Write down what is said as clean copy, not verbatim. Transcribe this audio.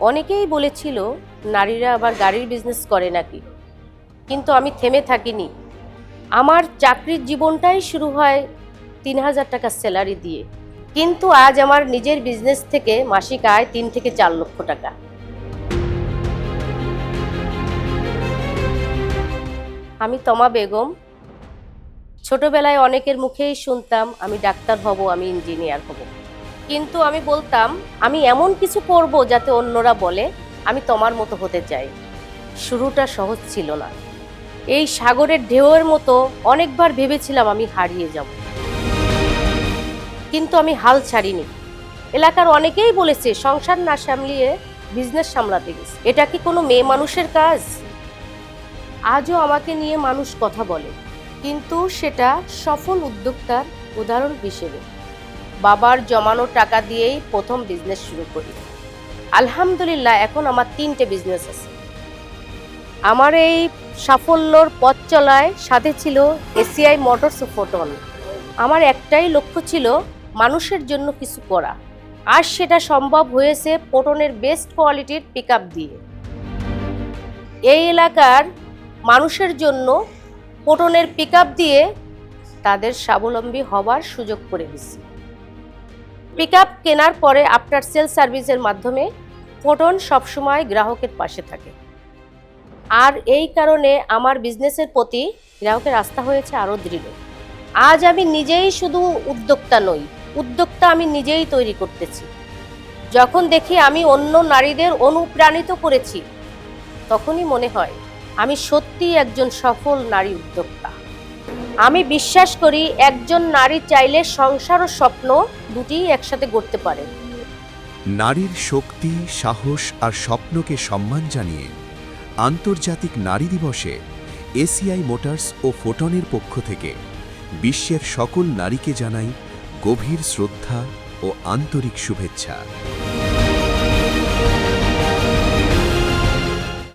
অনেকেই বলেছিল নারীরা আবার গাড়ির বিজনেস করে নাকি, কিন্তু আমি থেমে থাকিনি। আমার চাকরির জীবনটাই শুরু হয় ৩,০০০ টাকা স্যালারি দিয়ে, কিন্তু আজ আমার নিজের বিজনেস থেকে মাসিক আয় ৩ থেকে ৪ লক্ষ টাকা। আমি তমা বেগম। ছোটবেলায় অনেকের মুখেই শুনতাম আমি ডাক্তার হব, আমি ইঞ্জিনিয়ার হব, কিন্তু আমি বলতাম আমি এমন কিছু করব যাতে অন্যরা বলে আমি তোমার মতো হতে চাই। শুরুটা সহজ ছিল না। এই সাগরের ঢেউয়ের মতো অনেকবার ভেবেছিলাম আমি হারিয়ে যাব, কিন্তু আমি হাল ছাড়িনি। এলাকার অনেকেই বলেছে সংসার না সামলিয়ে বিজনেস সামলাতে গেছে, এটা কি কোনো মেয়ে মানুষের কাজ? আজও আমাকে নিয়ে মানুষ কথা বলে, কিন্তু সেটা সফল উদ্যোক্তার উদাহরণ হিসেবে। বাবার জমানো টাকা দিয়েই প্রথম বিজনেস শুরু করি। আলহামদুলিল্লাহ এখন আমার 3টে বিজনেস আছে। আমার এই সাফল্যর পথ চলায় সাথে ছিল এসিআই মোটরস ও ফোটন। আমার একটাই লক্ষ্য ছিল মানুষের জন্য কিছু করা, আর সেটা সম্ভব হয়েছে ফোটনের বেস্ট কোয়ালিটির পিকআপ দিয়ে। এই এলাকার মানুষের জন্য ফোটনের পিকআপ দিয়ে তাদের স্বাবলম্বী হবার সুযোগ করে দিচ্ছি। পিকআপ কেনার পরে আফটার সেল সার্ভিসের মাধ্যমে ফোটন সবসময় গ্রাহকের পাশে থাকে, আর এই কারণে আমার বিজনেসের প্রতি গ্রাহকের আস্থা হয়েছে আরও দৃঢ়। আজ আমি নিজেই শুধু উদ্যোক্তা নই, উদ্যোক্তা আমি নিজেই তৈরি করতেছি। যখন দেখি আমি অন্য নারীদের অনুপ্রাণিত করেছি, তখনই মনে হয় আমি সত্যিই একজন সফল নারী উদ্যোক্তা। আমি বিশ্বাস করি একজন নারী চাইলে সংসার ও স্বপ্ন দুটিই একসাথে গড়তে পারে। নারীর শক্তি, সাহস আর স্বপ্নকে সম্মান জানিয়ে আন্তর্জাতিক নারী দিবসে এসিআই মোটরস ও ফোটনের পক্ষ থেকে বিশ্বের সকল নারীকে জানাই গভীর শ্রদ্ধা ও আন্তরিক শুভেচ্ছা।